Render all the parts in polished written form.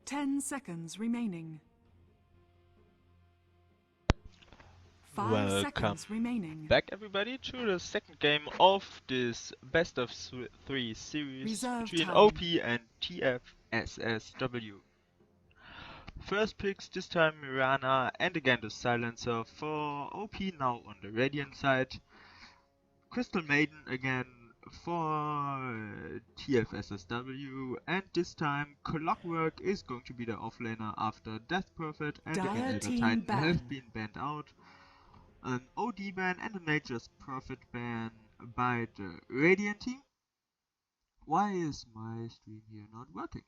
10 seconds remaining. 5 Welcome seconds remaining. back, everybody, to the second game of this best of 3 series Reserve between time. OP and TFSSW. First picks, this time Mirana, and again the silencer for OP now on the Radiant side. Crystal Maiden again for TFSSW, and this time Clockwork is going to be the offlaner after Death Prophet, and Dire again Elder team Titan ban. have been banned out. An OD ban and a Nature's Prophet ban by the Radiant team. Why is my stream here not working?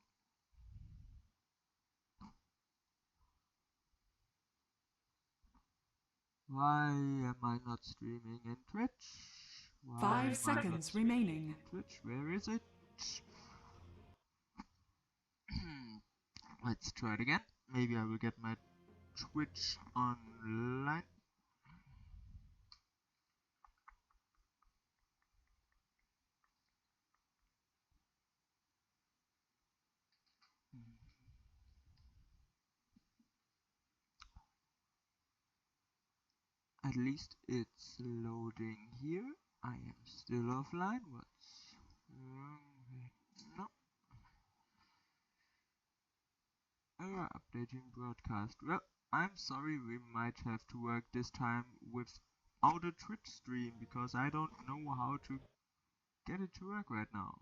Why am I not streaming in Twitch? Why 5 seconds remaining. Twitch, where is it? Let's try it again. Maybe I will get my Twitch online. At least it's loading here. I am still offline. What's wrong with... No. Error updating broadcast. Well, I'm sorry, we might have to work this time without a Twitch stream because I don't know how to get it to work right now.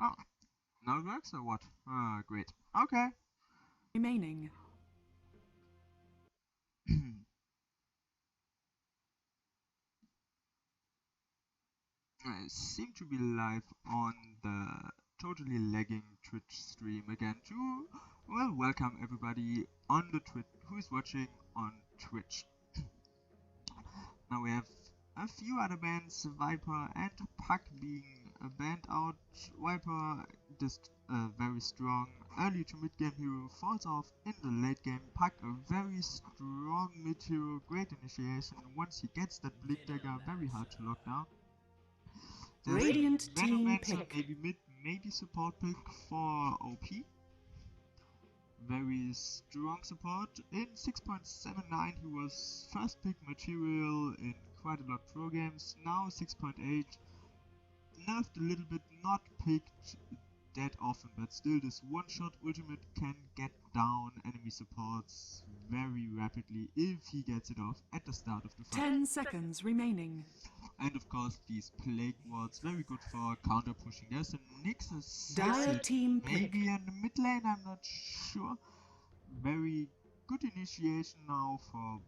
Oh, now it works or what? Ah, great. Okay. Remaining. I seem to be live on the totally lagging Twitch stream again too. Well, welcome everybody on the Twitch who is watching on Twitch. Now we have a few other bands, Viper and Puck being banned out. Viper just very strong early to mid game hero, falls off in the late game. Puck a very strong mid hero, great initiation. Once he gets that blink dagger, very hard to lock down. There's Radiant team Venomancer, pick. maybe mid, maybe support pick for OP. Very strong support. In 6.79 he was first pick material in quite a lot of pro games. Now 6.8. Nerfed a little bit, not picked that often, but still this one-shot ultimate can get down enemy supports very rapidly if he gets it off at the start of the fight. 10 seconds remaining. And of course these plague wards, very good for counter pushing. There's a Nix's Dire team pick. maybe in the mid lane, I'm not sure. Very good initiation now for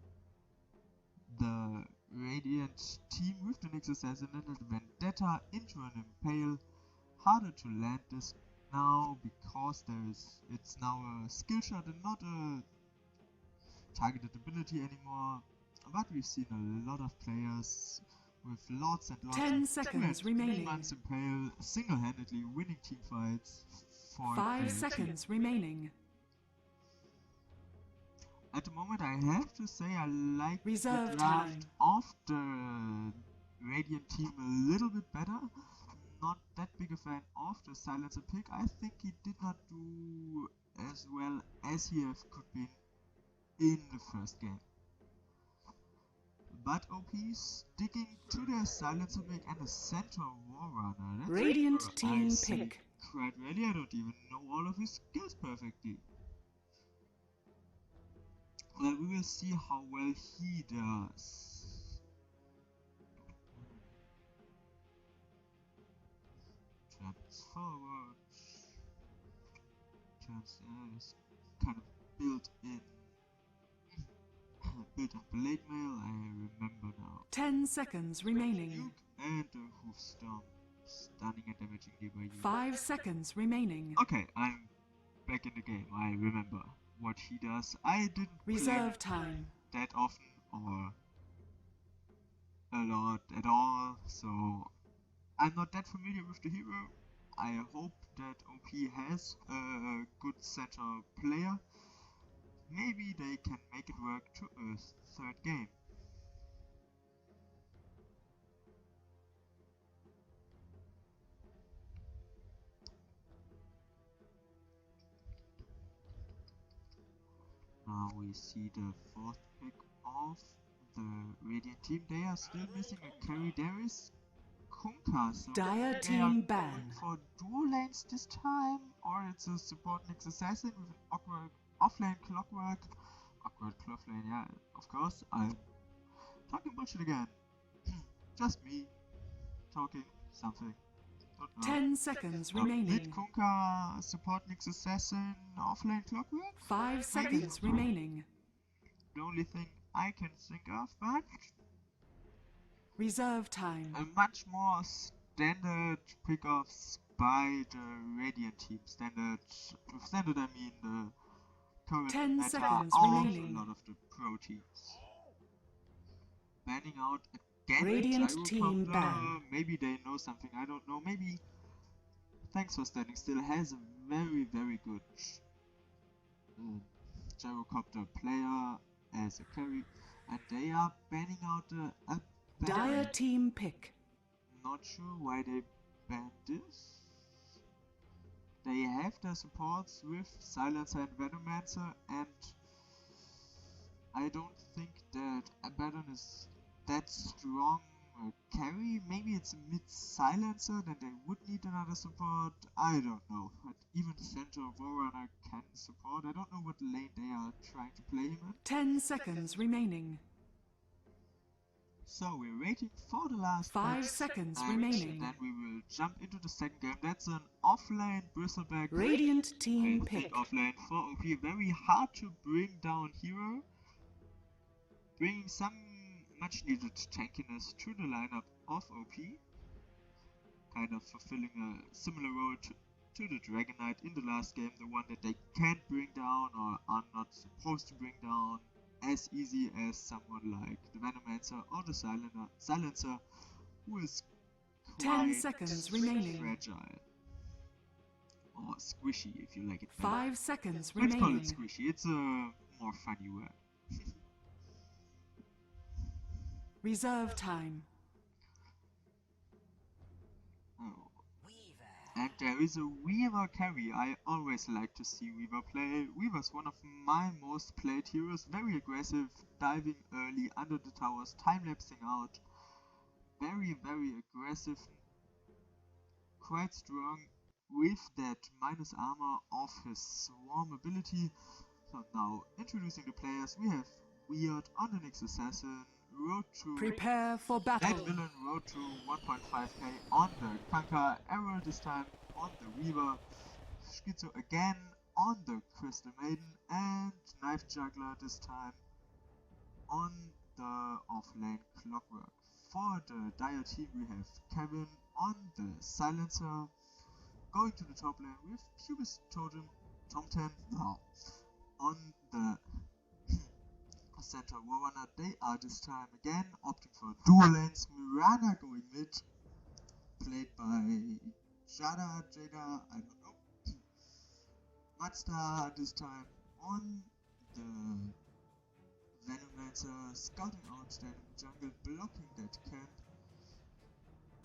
the Radiant team with the Nyx Assassin and the Vendetta into an Impale. Harder to land this now because it's now a skill shot and not a targeted ability anymore. But we've seen a lot of players with lots and lots 10 of seconds 2 and 3 remaining. months Impale single-handedly winning team fights for 5 the seconds remaining. At the moment, I have to say I like Reserve the time. draft of the Radiant team a little bit better. Not that big a fan of the silencer pick. I think he did not do as well as he could been in the first game. But OP sticking to their silencer pick and a center war runner. That's Radiant where team I see pick. quite really, I don't even know all of his skills perfectly. Well, we will see how well he does. Jumps forward. Jumps is kind of built in. Built in blade mail, I remember now. 10 seconds remaining. Nuke and the hoof stomp. Stunning and damaging nearby you. 5 seconds remaining. Okay, I'm back in the game. I remember what he does. I didn't Reserve play time. that often or a lot at all, so I'm not that familiar with the hero. I hope that OP has a good center player. Maybe they can make it work to a third game. we see the fourth pick of the Radiant team. They are still missing a carry. There is Kunka, so Dire they are team going ban. for dual lanes this time, or it's a support Nyx assassin with an awkward offlane clockwork. Awkward cloth-lane, yeah, of course. I'm talking bullshit again. Just me talking something. Don't know. 10 seconds Mid remaining. Kunka, support Nyx assassin, offlane clockwork. 5 seconds remaining. The only thing I can think of, but Reserve time. a much more standard pickoffs by the Radiant team. Standard, with standard I mean the current 10 meta seconds of remaining. a lot of the pro teams. Banning out again Radiant Gyrocopter. team ban. Maybe they know something, I don't know. Maybe Thanks for Standing Still has a very, very good Gyrocopter player as a carry, and they are banning out the Dire team pick. Not sure why they banned this. They have their supports with Silencer and Venomancer, and I don't think that Abaddon is that strong a carry. Maybe it's a mid-Silencer, then they would need another support. I don't know. But even Center Warrunner can support. I don't know what lane they are trying to play him in. 10 seconds remaining. So we're waiting for the last 5 match, seconds and remaining. then we will jump into the second game. That's an offlane Bristleback. Radiant team I think pick. offlane for OP. Very hard to bring down hero. Bringing some much needed tankiness to the lineup of OP. Kind of fulfilling a similar role to the Dragon Knight in the last game. The one that they can't bring down or are not supposed to bring down as easy as someone like the Venomancer or the Silencer, who is 10 quite seconds remaining. fragile. Or squishy if you like it better. 5 seconds Let's call it remaining. squishy, it's a more funny word. Reserve time. Oh. And there is a Weaver carry. I always like to see Weaver play. Weaver's one of my most played heroes. Very aggressive, diving early under the towers, time-lapsing out. Very, very aggressive. Quite strong with that minus armor of his swarm ability. So now, introducing the players, we have Weird on the Nyx Assassin, Road to Prepare for That battle. Villain, Road to 1.5k on the Kanka, Arrow this time on the Weaver, Schizo again on the Crystal Maiden, and Knife Juggler this time on the offlane Clockwork. For the Dire team we have Kevin on the Silencer, going to the top lane with Pubis Totem, Tom10 now on the Center Warrunner. They are this time again opting for dual lanes. Mirana going mid, played by Jada, I don't know. Mazda this time on the Venomancer, scouting out, standing in the jungle, blocking that camp,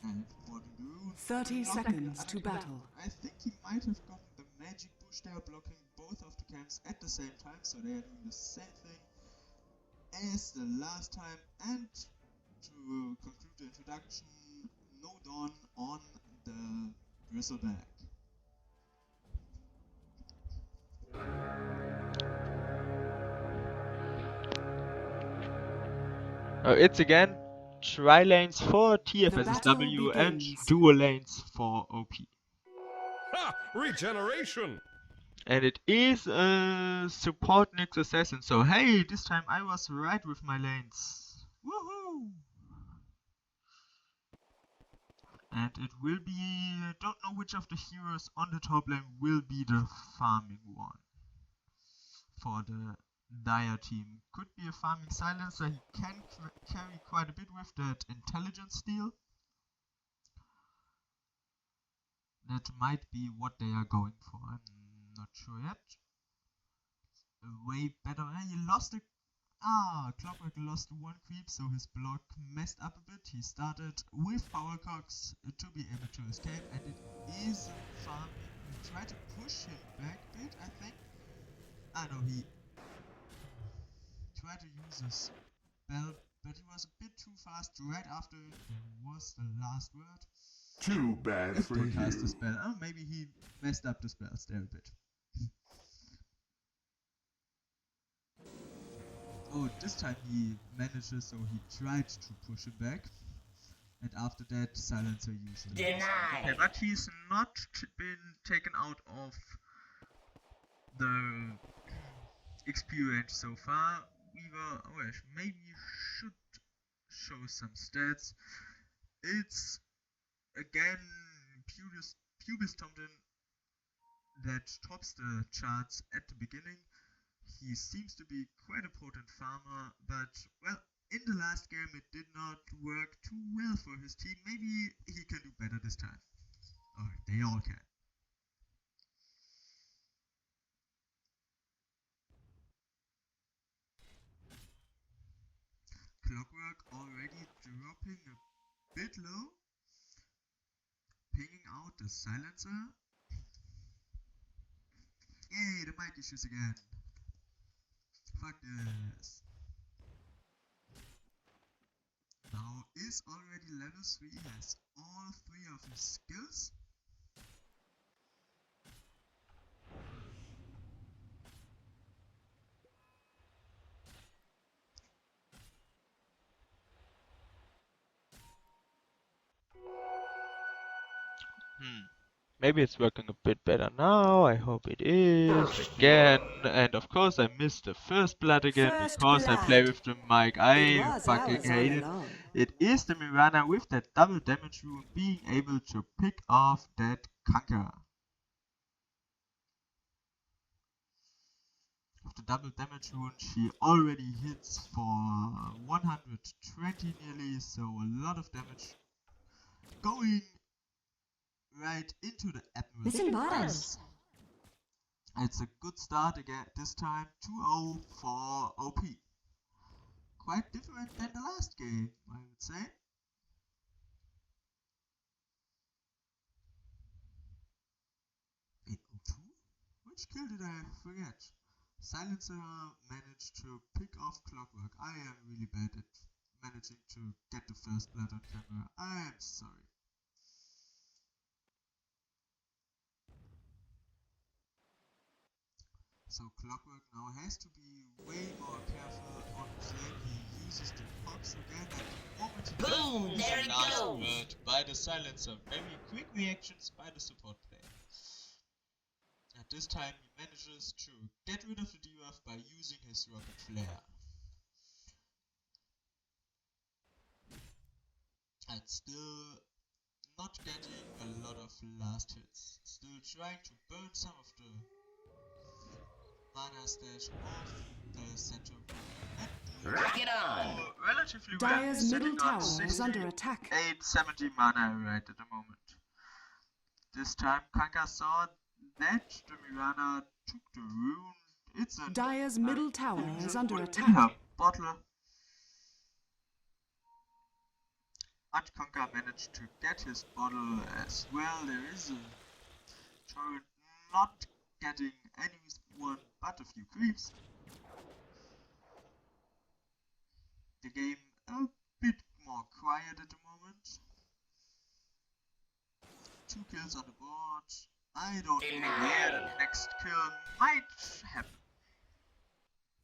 and warding the rune. 30 Blocking seconds the to other camp. battle. I think he might have gotten the magic push there, blocking both of the camps at the same time, so they are doing the same thing as the last time. And to conclude the introduction, no Dawn on the Bristleback. It's again tri lanes for TFSSW and begins. dual lanes for OP. Ha! Regeneration! And it is a support Nyx Assassin, so hey, this time I was right with my lanes. Woohoo! And it will be, don't know which of the heroes on the top lane will be the farming one for the Dire team. Could be a farming Silencer, he can carry quite a bit with that intelligence steal. That might be what they are going for, I'm not sure yet. Way better, he lost a... Clockwork lost one creep, so his block messed up a bit. He started with Powercox to be able to escape, and it is farming. He tried to push him back a bit, I think. No, he tried to use his spell, but he was a bit too fast. Right after it was the last word. Too bad If for they cast the you. spell. Oh, maybe he messed up the spells there a bit. Oh, this time he manages, so he tried to push him back. And after that, Silencer used it. Okay, but he's not been taken out of the XP range so far. Maybe should show some stats. It's again Pubis Tomden that tops the charts at the beginning. He seems to be quite a potent farmer, but well, in the last game it did not work too well for his team. Maybe he can do better this time. Or they all can. Clockwork already dropping a bit low. Pinging out the Silencer. Yay, the mic issues again. Fuck this. Now is already level 3, has all 3 of his skills. Maybe it's working a bit better now. I hope it is. Again. And of course I missed the first blood again First because I play blood. with the mic. It I was fucking ours all hate it. along. It is the Mirana with that double damage rune being able to pick off that Kanka. With the double damage rune she already hits for 120 nearly, so a lot of damage going right into the Admiral's Listen, defense. bottoms. It's a good start again, this time 2-0 for OP. Quite different than the last game, I would say. In 0-2? Which kill did I forget? Silencer managed to pick off Clockwork. I am really bad at managing to get the first blood on camera. I am sorry. So Clockwork now has to be way more careful on his lane. He uses the Fox again, and the moment he Boom, does there the it last goes. word by the Silencer. Very quick reactions by the support player. At this time he manages to get rid of the debuff by using his Rocket Flare. And still not getting a lot of last hits. Still trying to burn some of the mana stash off the center. Rock it on. Relatively well. Dire's He's middle sitting on tower is under attack. 870 mana right at the moment. This time Kanka saw that the Mirana took the rune. It's a Dire's middle tower is under in attack. her bottle. But Kanka managed to get his bottle as well. There is a turret not getting anyone but a few creeps. The game a bit more quiet at the moment. 2 kills on the board. I don't know where the next kill might happen.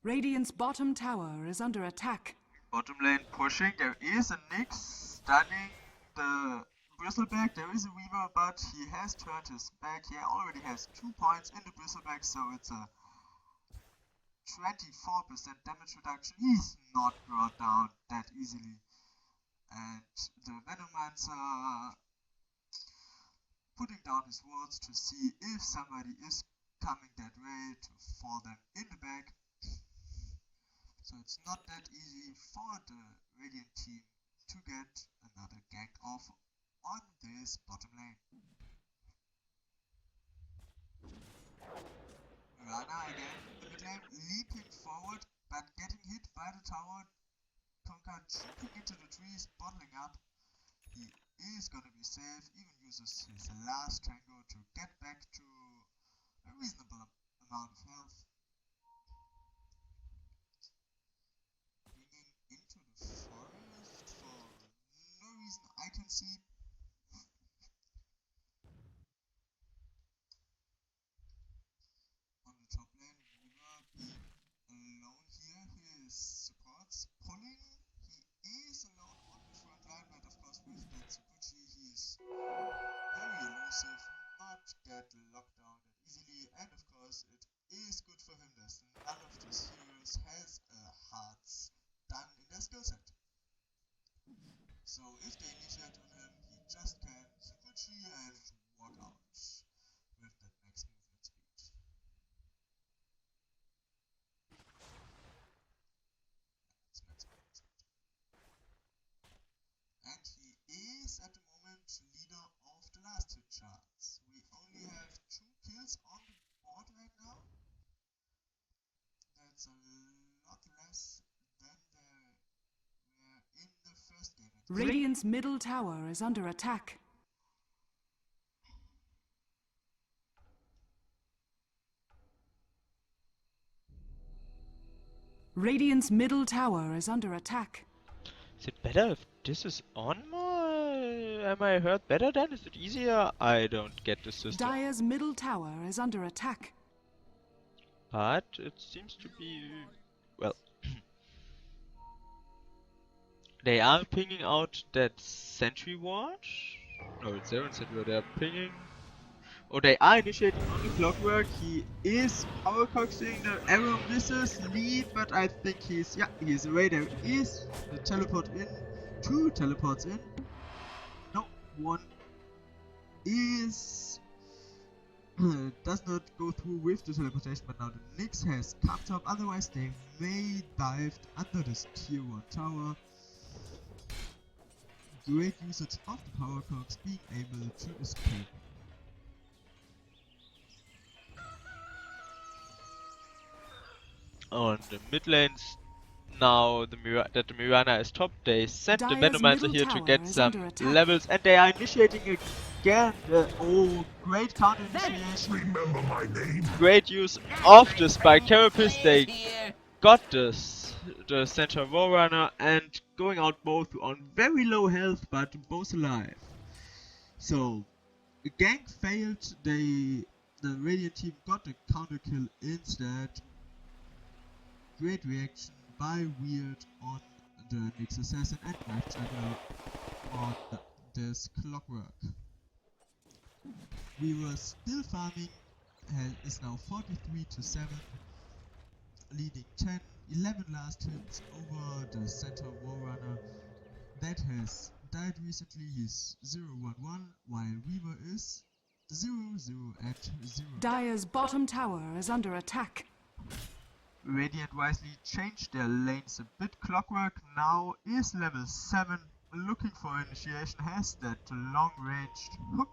Radiant's bottom tower is under attack. Bottom lane pushing. There is a Nyx stunning the Bristleback. There is a Weaver, but he has turned his back. He already has 2 points in the Bristleback, so it's a 24% damage reduction. He's not brought down that easily. And the Venomancer putting down his wards to see if somebody is coming that way to fall them in the back. So it's not that easy for the Radiant team to get another gank off on this bottom lane. Rana again in the mid lane, leaping forward, but getting hit by the tower. Tonka jumping into the trees, bottling up. He is gonna be safe, even uses his last tango to get back to a reasonable amount of health. can see. On the top lane, Weaver being alone here. His supports pulling. He is alone on the front line, but of course with that Tsukuchi, he is very elusive, not get locked down that easily, and of course it is good for him that none of these heroes has a hard stun in their skill set. So if they initiate on him, he just can Tsukuchi and walk out with that max movement speed. That's max movement speed. And he is at the moment leader of the last hit charts. We only have 2 kills on the board right now. That's a lot less than there were in the first game. Radiant's middle tower is under attack. Radiant's middle tower is under attack. Is it better if this is on more? Am I heard better then? Is it easier? I don't get the system. Dire's middle tower is under attack. But it seems to be... well... they are pinging out that sentry ward. No, it's there instead where they're pinging. Oh, they are initiating on the clockwork. He is power coaxing, the arrow misses, lead, but I think he's away. There is the teleport in, 2 teleports in. No, 1 is does not go through with the teleportation, but now the Nyx has come top, otherwise they may dive under this tier 1 tower. Great usage of the power cogs, being able to escape. On the mid lanes, now the Mirana is top, they sent the Dire's Venomancer middle here to tower get is some under attack. levels, and they are initiating again. Oh, great counter initiation. Remember my name? Great use of the Spike Carapace. They got this, the Centaur Warrunner, and going out both on very low health, but both alive. So, the gank failed, the Radiant team got a counter kill instead. Great reaction by Weird on the Nyx Assassin and Knife Juggler on this clockwork. We were still farming, is now 43-7, leading 10, 11 last hits over the Centaur Warrunner that has died recently. He's 0-1-1, while Weaver is 0-0 at 0. Dire's bottom tower is under attack. Radiant wisely changed their lanes a bit. Clockwork now is level 7, looking for initiation, has that long ranged hook,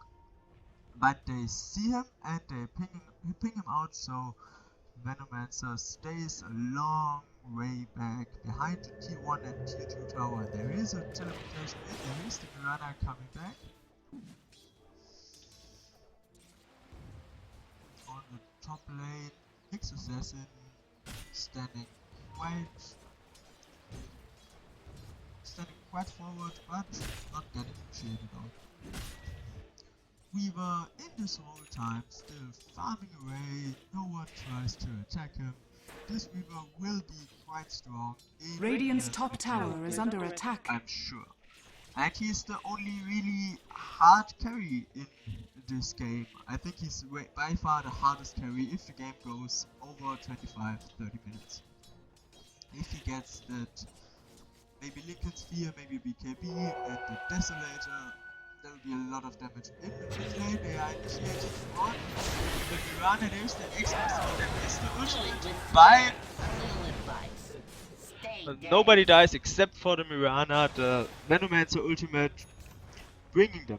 but they see him and they ping him out, so Venomancer stays a long way back behind the tier 1 and tier 2 tower. There is a teleportation in, there is the Mirana coming back. On the top lane, Nyx Assassin standing quite forward, but not getting initiated out. Weaver in this whole time still farming away, no one tries to attack him. This Weaver will be quite strong. Radiant's top tower is under attack. I'm sure. And he's the only really hard carry in this game. I think he's by far the hardest carry if the game goes over 25-30 minutes. If he gets that, maybe Lincoln Sphere, maybe BKB, and the Desolator, there will be a lot of damage. In the mid lane, they are initiating on the Mirana. There's the extra speed, that is the ultimate by. Nobody dies except for the Mirana, the Venomancer ultimate, bringing them,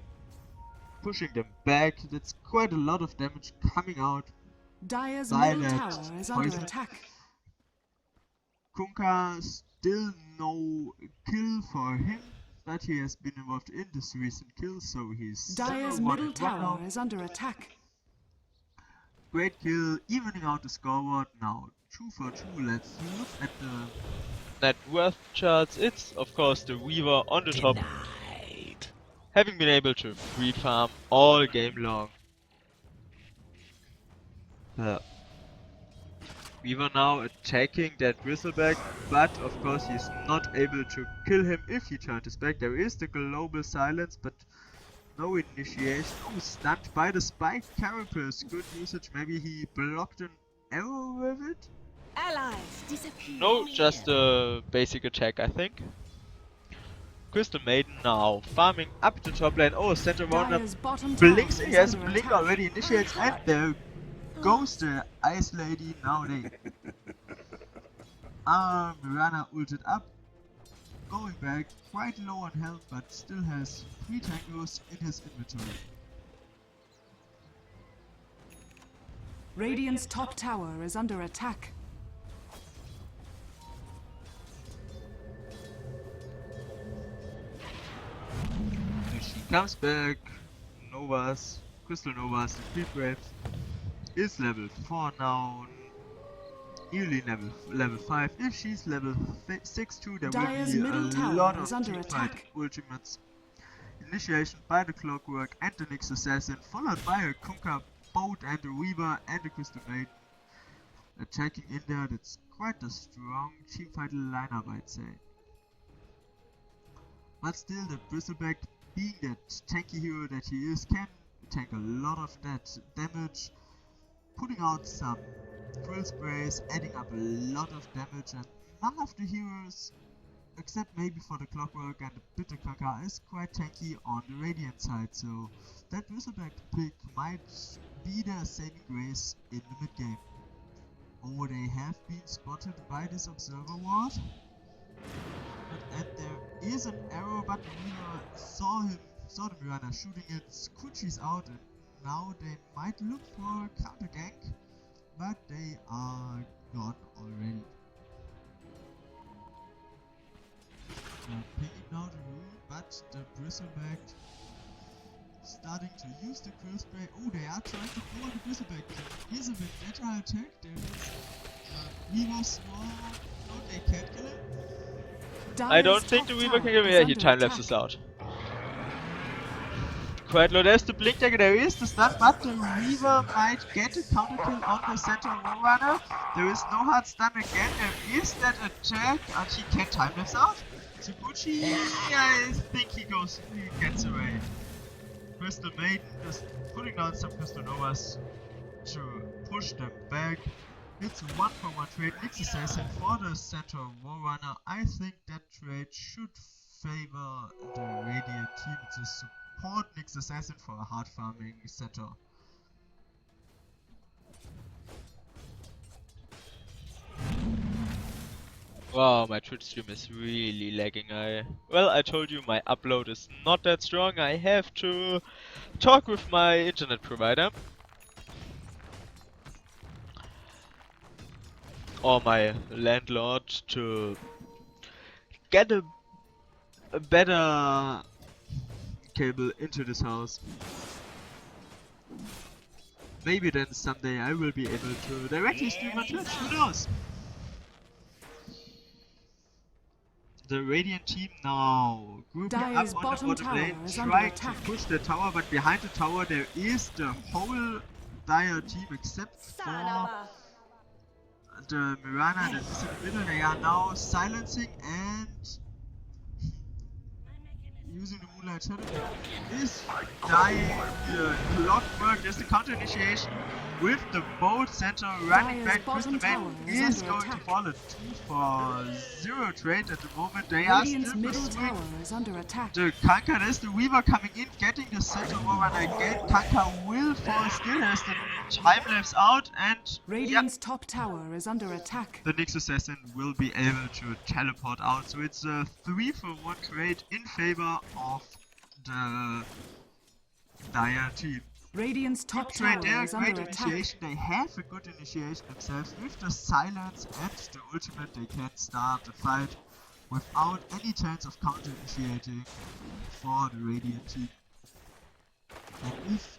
pushing them back. That's quite a lot of damage coming out. Dire's Violet, middle tower is under poison. attack. Kunkka, still no kill for him, but he has been involved in this recent kill, so he's Dire's still middle 1-1 tower now. is under attack. Great kill, evening out the scoreboard now. 2 for 2. Let's look at the Net worth charts. It's of course the Weaver on the top. Denied. having been able to free farm all game long. We were now attacking that Bristleback, but of course he's not able to kill him if he turned his back. There is the global silence, but no initiation. Oh, stunned by the spike carapace. Good usage. Maybe he blocked an arrow with it? Allies disappear. No, just a basic attack, I think. Crystal Maiden now farming up the top lane. Oh, center runner Dire's bottom tower blinks. is He has a under blink attack. already initiates, and there goes the Ice Lady. Now they Mirana ulted up, going back, quite low on health, but still has 3 tangos in his inventory. Radiant's top tower is under attack. So she comes back. Novas, Crystal Novas, the Creep Waves is level 4 now. Early level 5. If she's level 6 too, there Dire's will be middle a tower lot is of under teamfight attack. ultimates. Initiation by the Clockwork and the Nyx Assassin, followed by a Kunkka Boat and a Weaver and a Crystal Maiden. Attacking in there, that's quite a strong teamfight lineup, I'd say. But still, the Bristleback, being that tanky hero that he is, can tank a lot of that damage, putting out some drill sprays, adding up a lot of damage, and none of the heroes, except maybe for the Clockwork and the Bitter Kunkka, is quite tanky on the Radiant side, so that Bristleback pick might be their saving grace in the mid game. Oh, they have been spotted by this observer ward. And there is an arrow, but Mirana saw the Mirana shooting it, Skuchi's out, and now they might look for a counter gank, but they are gone already. Picking now the rune, but the Bristleback starting to use the Quill Spray. Oh, they are trying to pull the Bristleback. Here's a Vendetta attack. There is Weaver Swarm. No, they can't kill him. I Dire's don't think top the Weaver can tower give is me. He under time lapses attack. out. Quite low. There's the blink dagger. There is the stun, but the Weaver might get a counter kill on the center runner. There is no hard stun again. There is that attack, and he can time lapse out. Tsubuchi, I think he gets away. Crystal Maiden just putting down some Crystal Novas to push them back. It's a 1-for-1 trade. Nyx Assassin for the center Warrunner. I think that trade should favor the Radiant team to support Nyx Assassin for a hard farming center. Wow, my Twitch stream is really lagging. I told you my upload is not that strong. I have to talk with my internet provider. Or my landlord to get a better cable into this house. Maybe then someday I will be able to directly stream on Twitch, who knows? The Radiant team now grouping Dire's up on bottom the bottom tower lane, is under trying to attack. push the tower, but behind the tower there is the whole Dire team except for the Mirana that is in the middle. They are now silencing and using the Moonlight Shadow is dying. The Clockwork, there's the counter initiation with the boat center running Dire's back. bottom Crystal tower Maiden is is under going to attack. fall a 2-for-0 trade at the moment. They are Radiant's still middle pursuing tower is under attack. the Kunkka. There's the Weaver coming in, getting the center Warrunner again. Kunkka will fall still, has the time lapse out, and Radiant's top tower is under attack. the Nyx Assassin will be able to teleport out. So it's a 3-for-1 trade in favor of the Dire team. Radiant's top Good trade tower there, is great under attack. initiation. They have a good initiation themselves. With the silence and the ultimate, they can start the fight without any chance of counter initiating for the Radiant team. And if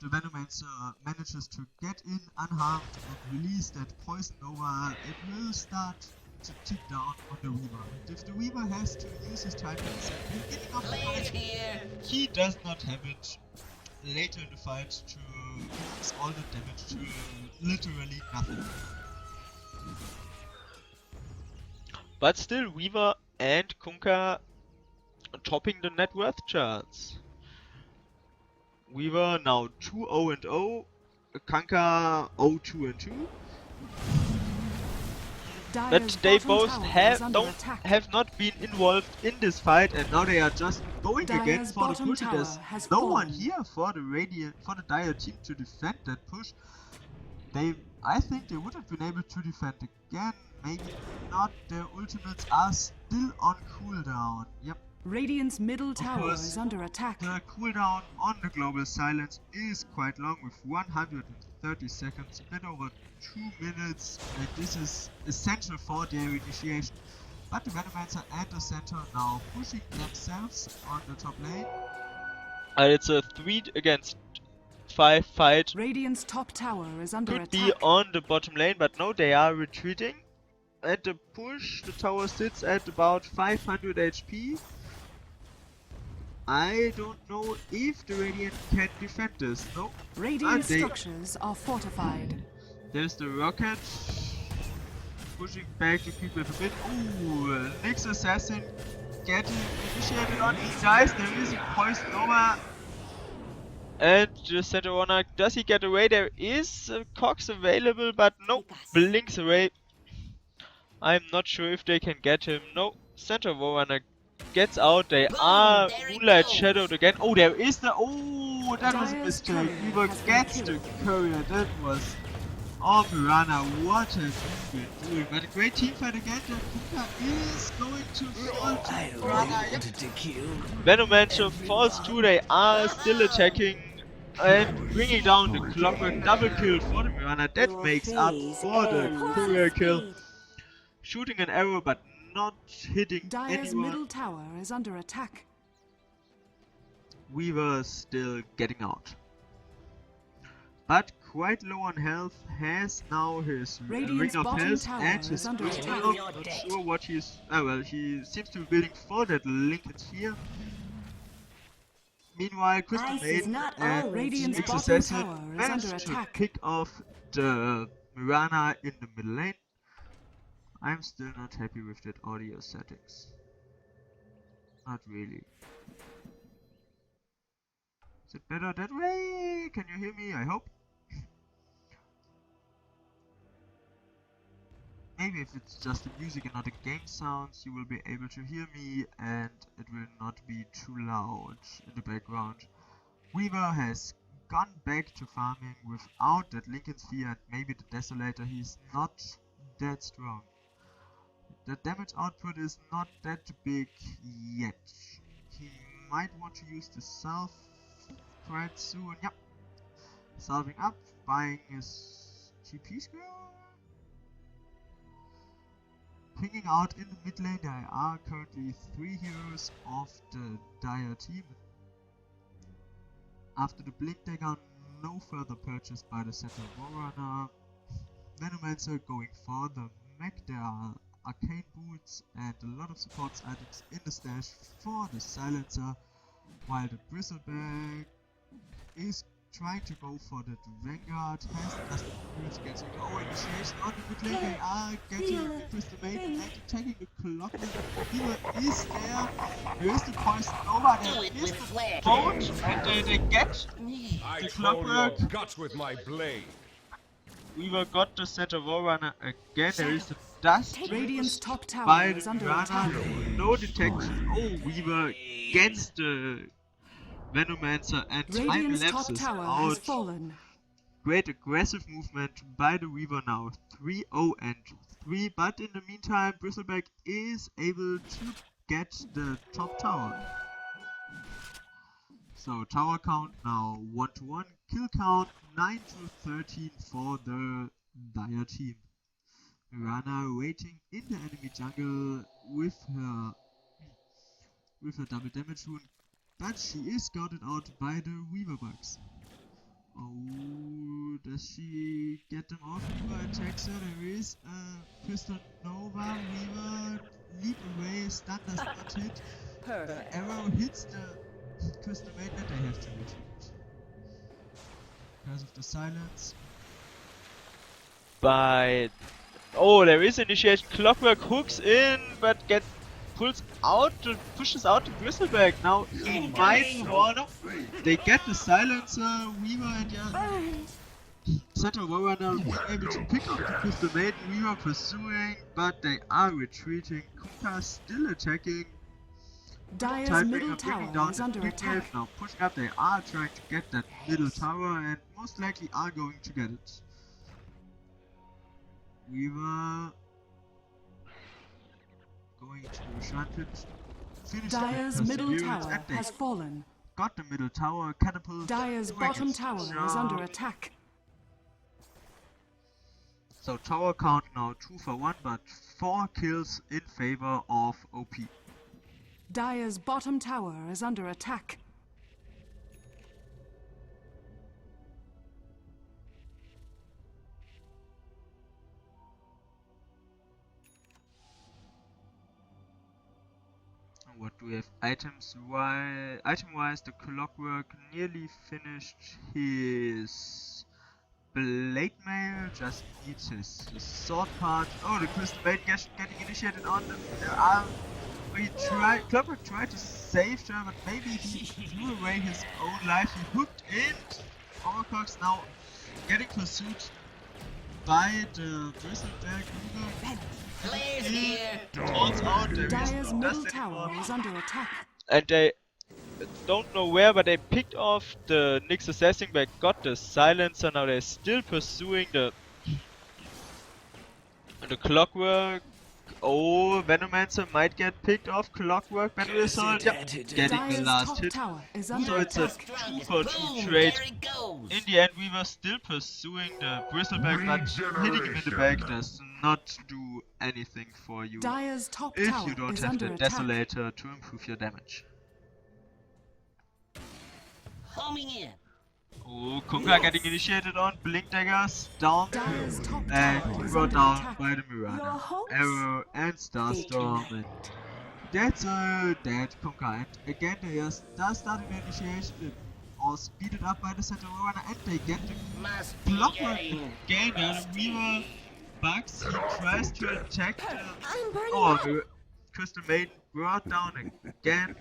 the Venomancer manages to get in unharmed and release that Poison Nova, it will start to tick down on the Weaver. And if the Weaver has to use his time at the beginning of the fight, he does not have it later in the fight to use all the damage to literally nothing. But still, Weaver and Kunkka topping the net worth charts. Weaver now 2-0-0, Kunkka 0-2-2. But they both have not been involved in this fight, and now they are just going again for the push. There's no one here for the Dire team to defend that push. I think they would have been able to defend again. Maybe not. Their ultimates are still on cooldown. Yep. Radiant's middle tower is under attack. The cooldown on the global silence is quite long, with 130 seconds, a bit over 2 minutes, and this is essential for their initiation. But the Venomancer and the Centaur now pushing themselves on the top lane. And it's a 3 against 5 fight. Radiant's top tower is under Could attack. be on the bottom lane, but no, they are retreating. At the push, the tower sits at about 500 HP. I don't know if the Radiant can defend this. No. Radiant structures are fortified. There's the rocket pushing back the creep with a bit. Ooh, Nyx Assassin getting initiated on. He dies. There is a poison over. And the Centaur Warner, does he get away? There is a Cox available, but no, blinks away. I'm not sure if they can get him. No, Centaur Warner gets out. They are Moonlight Shadowed again. Oh, there is the. Oh, that was a mistake. Weaver gets the courier. That was. Oh, Piranha, what have you been doing? But a great team fight again. The Kunkka is going to fall to Piranha. Yep. Venomancer falls too. They are still attacking and bringing down the Clockwork. Double kill for the Piranha. That makes up for the courier kill. Shooting an arrow, but not hitting Dire's anyone. middle tower is under attack. Weaver still getting out. But quite low on health, has now his Radiant's ring of bottom health tower and is his under crystal. attack. Not sure what he's. Well, he seems to be building for that Lincoln Sphere. Meanwhile, Crystal Maiden and Radiant's Nyx bottom Assassin tower is managed under to attack. pick off the Mirana in the middle lane. I'm still not happy with that audio settings. Not really. Is it better that way? Can you hear me? I hope. Maybe if it's just the music and not the game sounds, you will be able to hear me and it will not be too loud in the background. Weaver has gone back to farming without that Lincoln Sphere and maybe the Desolator. He's not that strong. The damage output is not that big yet. He might want to use the Salve quite soon. Yep. Salving up, buying his TP skill. Pinging out in the mid lane. There are currently 3 heroes of the Dire team. After the Blink Dagger, no further purchase by the Centaur Warrunner. Venomancer going for the mech. There are Arcane Boots and a lot of supports items in the stash for the Silencer, while the Bristleback is trying to go for the Vanguard, has the Dust Boots, getting initiation on the mid lane. They are getting the Crystal Maiden and attacking the Clock. Healer is there. There is the Poison Nova, there is the boat, and they get I the clone your Clockwork. guts with my blade. Weaver got the Centaur Warrunner again. There is the Dust Radiant's Boost top tower by is the under Piranha. attack. No detection. Oh, Weaver gets the Venomancer and time Radiant's top elapses tower has out. fallen. Great aggressive movement by the Weaver now. 3-0 and 3, but in the meantime Bristleback is able to get the top tower. So tower count now 1-1, kill count 9-13 for the Dire team. Mirana waiting in the enemy jungle with her double damage rune, but she is scouted out by the Weaver bugs. Oh, does she get them off? Weaver attacks her. There is a Crystal Nova. Weaver leap away. Stun does not hit. The arrow hits the Crystal Maiden and they have to retreat. Because of the silence. But oh, there is initiation. Clockwork hooks in, but pushes out the bristleback. Now he might wanna. They get the silencer. Weaver and Center Warrunner able to pick up the Crystal Maiden. Weaver pursuing, but they are retreating. Kuka still attacking. Dire's middle Tidebringer bringing tower down is the under big wave. attack. Now pushing up, they are trying to get that middle tower and most likely are going to get it. Weaver going to Shantit. Finish Dire's middle tower and has fallen. got the middle tower, catapult. Dire's bottom tower is under attack. So tower count now 2 for 1, but 4 kills in favor of OP. Dire's bottom tower is under attack. What do we have? Items item-wise, the Clockwork nearly finished his Blade Mail, just needs his sword part. Oh, the Crystal Maiden getting initiated on the arm. Clockwork tried to save her, but maybe he threw away his own life. He hooked in. Overclock's now getting pursued by the Bristleback. Players here. Turns out there is Dire's no middle dust tower anymore. is under attack. And they don't know where, but they picked off the Nyx Assassin back, got the silencer. Now they're still pursuing the Clockwork. Oh, Venomancer might get picked off. Clockwork, Battle Assault, yep, getting the Dire's last top hit. tower is So under it's a attack. 2 for 2 Boom, trade. there it goes. In the end, we were still pursuing the Bristleback, but hitting him in the back does not do anything for you Dire's top if tower you don't is have under the attack. Desolator to improve your damage. Homing in. Oh, Kuka getting initiated on, Blink Daggers down, Dire's top And tower is brought under down attack. by the Mirana, Your hopes Arrow and Starstorm, and that's a dead Kuka. And again, they just start an initiation, all speeded up by the Center Runner, and they get the Must be Clockwork getting again. And Weaver bugs, he tries to attack the I'm burning oh, up. the Crystal Maiden brought down again.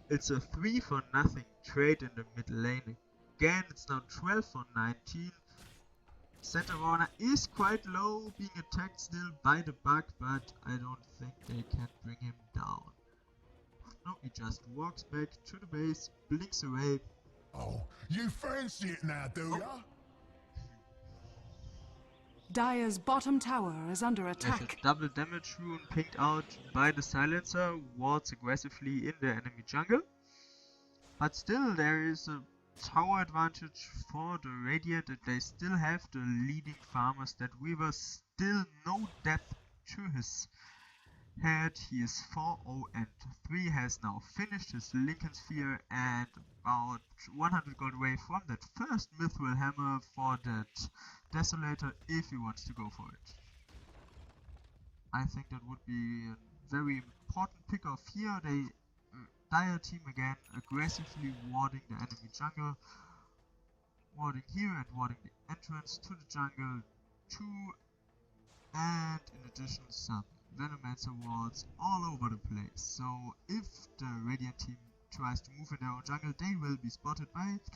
It's a 3 for nothing trade in the mid lane. Again, it's now 12 for 19. Center Runner is quite low, being attacked still by the bug, but I don't think they can bring him down. No, he just walks back to the base, blinks away. Oh, you fancy it now, do ya? Dire's bottom tower is under There's attack. a double damage rune picked out by the silencer, wards aggressively in the enemy jungle. But still, there is a tower advantage for the Radiant, and they still have the leading farmers. That Weaver still no depth to his head. He is 4-0 and 3, has now finished his Lincoln Sphere and about 100 gold away from that first Mithril Hammer for that Desolator if he wants to go for it. I think that would be a very important pick-off here. They Dire team again aggressively warding the enemy jungle, warding here and warding the entrance to the jungle too, and in addition some Venomancer wards all over the place. So if the Radiant team tries to move in their own jungle, they will be spotted by it,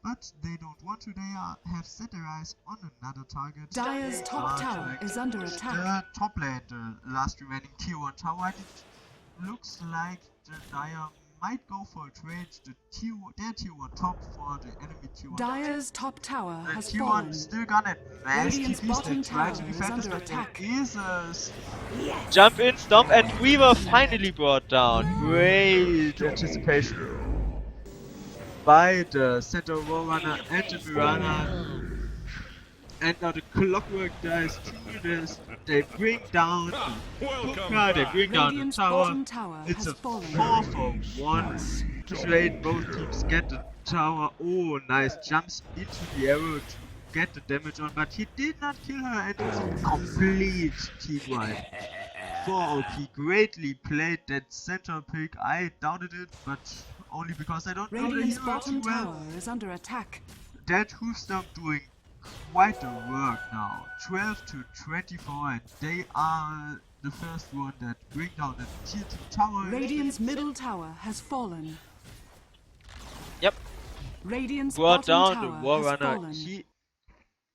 but they don't want to. They have set their eyes on another target. Dire's top tower is under attack. The top lane, the last remaining tier 1 tower. It looks like the Dire might go for a trade. Their tier 1 top for the enemy tier 1. Dire's top tower The has tier 1 fallen. still gonna mass Radiant's TPs. bottom They try to tower is defend this, under but there attack. is a Jump in, stomp, and Weaver finally brought down. Great anticipation by the Center Warrunner and the Mirana. And now the Clockwork dies too. There's they bring down Welcome Kunkka, they back. bring down the Radiant's tower. bottom tower It's has a fallen. 4-for-1 trade. Both teams get the tower. Oh, nice. Jumps into the arrow to get the damage on, but he did not kill her, and it's a complete team wipe. 4 OP. Greatly played that center pick. I doubted it, but only because I don't know the Radiant's hero bottom too well. tower is under attack. That Hoofstomp doing quite the work now. 12 to 24, and they are the first one that bring down the tier 2 tower. Radiant's middle tower has fallen. Yep. Radiant's Brought bottom down the tower War has Runner. fallen. He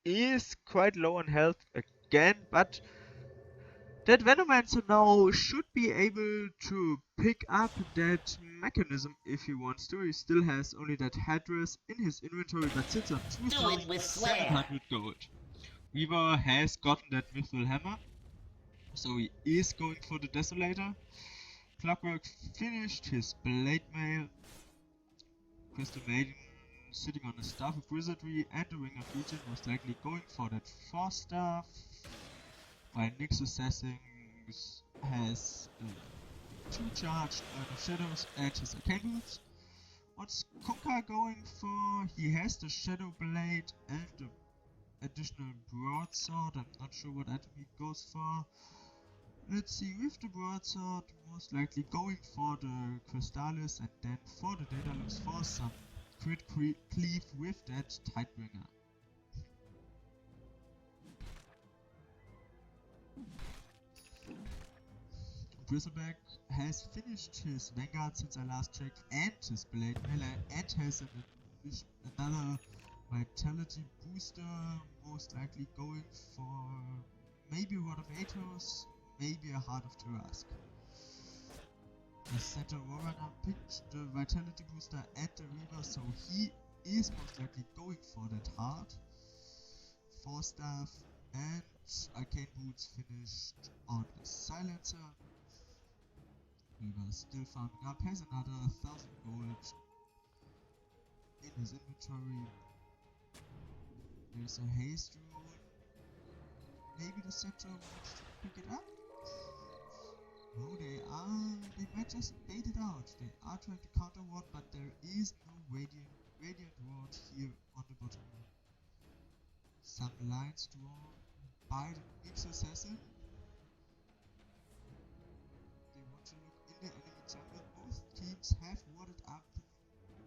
is quite low on health again, but that Venomancer now should be able to pick up that mechanism if he wants to. He still has only that headdress in his inventory, but sits on Do it with flair. 2,700 gold. Weaver has gotten that Mithril Hammer, so he is going for the Desolator. Clockwork finished his Blade Mail. Crystal Maiden sitting on the Staff of Wizardry and the Ring of Legion, most likely going for that 4-staff. While Nyx Assassin has 2 charged Earth of Shadows and his Arcane Boots. What's Kunkka going for? He has the Shadow Blade and the additional Broadsword. I'm not sure what item he goes for. Let's see, with the Broadsword, most likely going for the Crystallis and then for the Daedalus for some crit cleave with that Tidebringer. Bristleback has finished his Vanguard since I last checked and his Blade Mail and has another Vitality booster, most likely going for maybe Rod of Atos, maybe a Heart of Tarask. The center Warrunner picked the Vitality booster and the Reaver, so he is most likely going for that Heart. 4-staff and Arcane Boots finished on the Silencer. Weaver still farming up, has another 1,000 gold in his inventory. There's a haste rune. Maybe the center wants to pick it up? No, they might just bait it out. They are trying to counter ward, but there is no radiant ward here on the bottom lane. Some lines drawn by the Nyx Assassin. They want to look in the enemy jungle. Both teams have warded up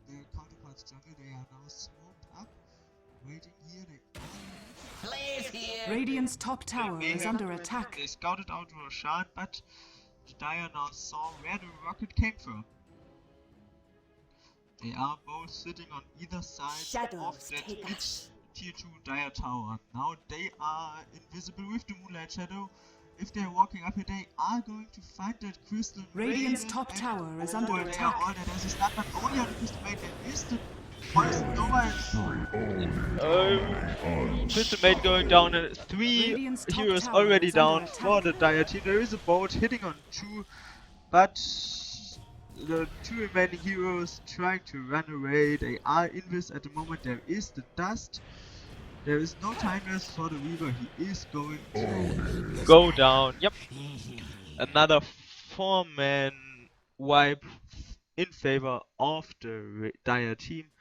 their counterparts jungle. They are now smoked up. Waiting here, they Flares here. Radiant's top tower is under attack. They scouted out Roshan, but Dire now saw where the rocket came from. They are both sitting on either side Shadows of that take mid us. tier 2 Dire tower. Now they are invisible with the Moonlight Shadow. If they're walking up here, they are going to find that crystal. Radiant's top and tower is oh, under they are attack. all dead as a stun, but only on the crystal maid. There is the poison Nova. Crystal maid going down, and 3 Radiant's top heroes tower already is under down attack. for the Dire team. There is a boat hitting on 2, but the 2 remaining heroes trying to run away. They are invis at the moment. There is the dust. There is no time loss for the Weaver. He is going to go down. Yep. Another 4-man wipe in favor of the Dire team.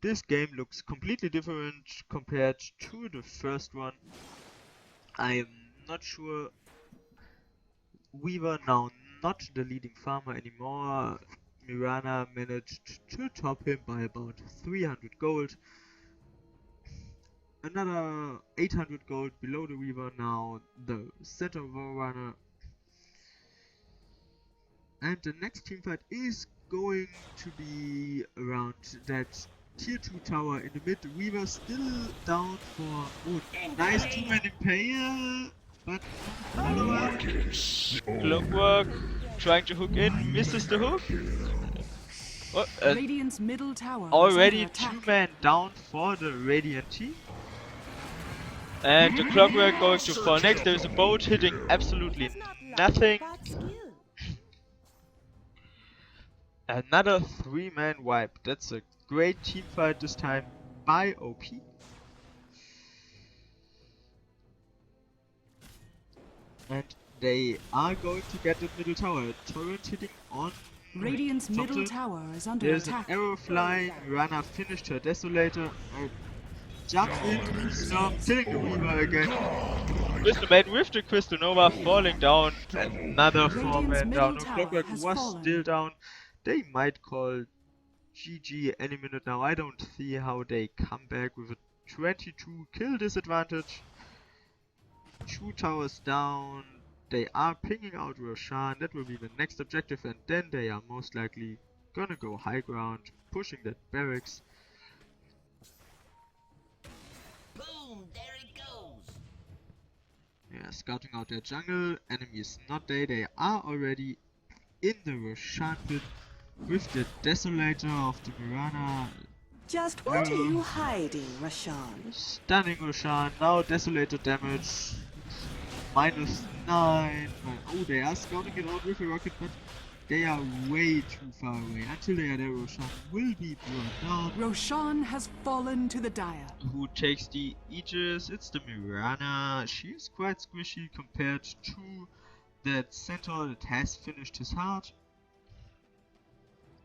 This game looks completely different compared to the first one. I am not sure. Weaver now not the leading farmer anymore. Mirana managed to top him by about 300 gold. Another 800 gold below the Weaver now, the center Warrunner. And the next teamfight is going to be around that tier 2 tower in the mid. The Weaver still down for nice 2-man Impale, but follow-up. Clockwork trying to hook in, misses the hook. Oh, Radiant's middle tower is already under attack. 2-man down for the Radiant team. And the Clockwork going to fall next. There's a boat hitting absolutely nothing. Another 3-man wipe. That's a great team fight this time by OP. And they are going to get the middle tower. Torrent hitting on Radiant's middle Thompson. tower is under There's attack. an arrow flying. Rana finished her Desolator. Jump in, stop, killing the Weaver again. Crystal Maiden with the Crystal Nova falling down. Another 4-man down. No, tower Clockwork has was fallen. still down. They might call GG any minute now. I don't see how they come back with a 22 kill disadvantage. 2 towers down. They are pinging out Roshan. That will be the next objective, and then they are most likely gonna go high ground, pushing that barracks. Boom, there it goes. Yeah, scouting out their jungle. Enemy is not there. They are already in the Roshan pit with the Desolator of the Mirana. Just what are you hiding, Rashan? Stunning Roshan. Now Desolator damage. -9. Oh, they are scouting it out with a rocket, but they are way too far away. Until they are there, Roshan will be brought down. Roshan has fallen to the Dire. Who takes the Aegis? It's the Mirana. She is quite squishy compared to that centaur that has finished his heart.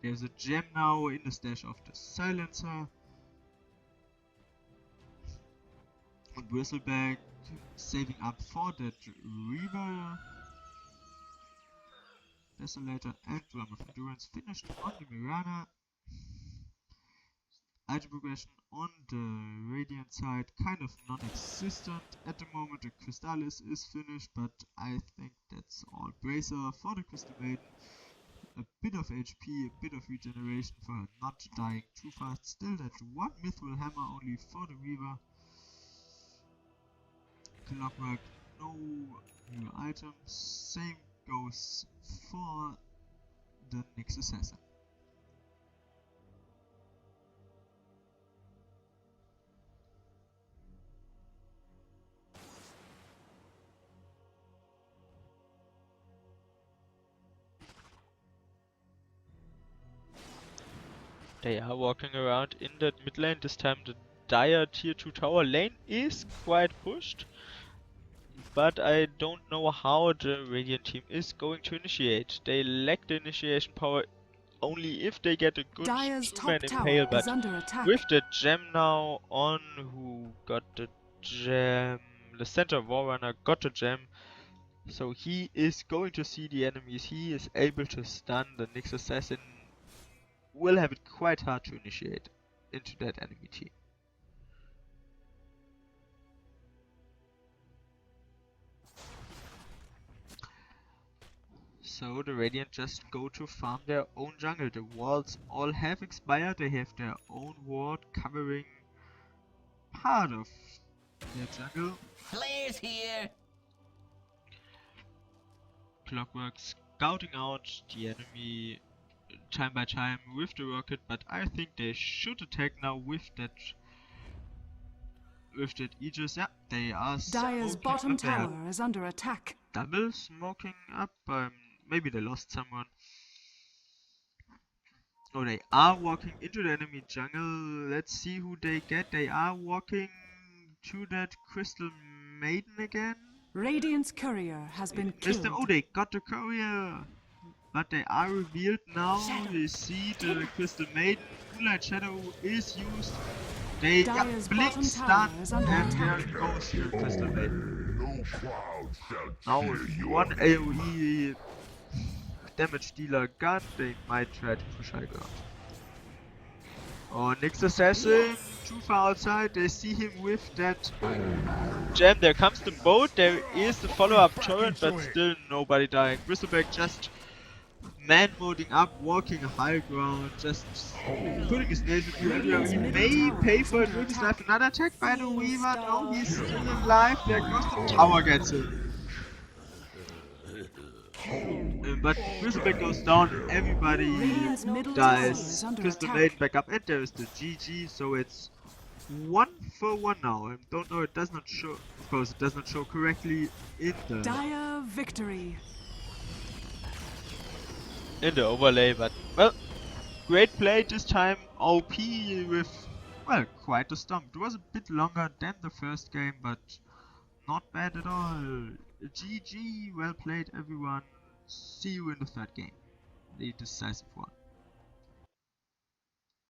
There's a gem now in the stash of the silencer. And Bristleback saving up for that Reaver. Desolator and Drum of Endurance finished on the Mirana. Item progression on the Radiant side kind of non-existent at the moment. The Crystallis is finished, but I think that's all. Bracer for the Crystal Maiden. A bit of HP, a bit of regeneration for her not dying too fast. Still that one Mithril Hammer only for the Reaver. Clockwork, no new items. Same goes for the Nyx Assassin. They are walking around in that mid lane. This time the Dire tier 2 tower lane is quite pushed. But I don't know how the Radiant team is going to initiate. They lack the initiation power only if they get a good Dire's top two-man tower impale, is but under attack. with the gem now on, who got the gem? The center Warrunner got the gem. So he is going to see the enemies. He is able to stun. The Nyx Assassin will have it quite hard to initiate into that enemy team. So the Radiant just go to farm their own jungle. The wards all have expired. They have their own ward covering part of their jungle. Flares here. Clockwork scouting out the enemy time by time with the rocket, but I think they should attack now with that Aegis. Yeah, they are Dire's smoking bottom up. They are tower is under attack. double smoking up. Maybe they lost someone. Oh, they are walking into the enemy jungle. Let's see who they get. They are walking to that Crystal Maiden again. Radiant's courier has been killed. Oh, they got the courier. But they are revealed now. They see the Crystal Maiden. Moonlight Shadow is used. They Dire's blink bottom stun, tower is under and attack. there goes the Crystal Maiden. No cloud shall Now cheer with you one up. AoE damage dealer gun, they might try to push high ground. Oh, Nyx Assassin, too far outside. They see him with that gem. There comes the boat. There is the follow-up turret, but still nobody dying. Bristleback just man-moding up, walking high ground, just putting his nation through it. He may pay for it with his life. Another attack by the Weaver. No, he's still alive. There goes the tower, gets him. But Bristleback goes down, everybody Radiant's middle tower is dies. under Crystal attack. Maiden back up, and there is the GG, so it's 1-for-1 now. I don't know, it does not show, of course it does not show correctly in the Dire victory. overlay, but well, great play this time. OP with, well, quite a stomp. It was a bit longer than the first game, but not bad at all. GG, well played everyone. See you in the third game, the decisive one.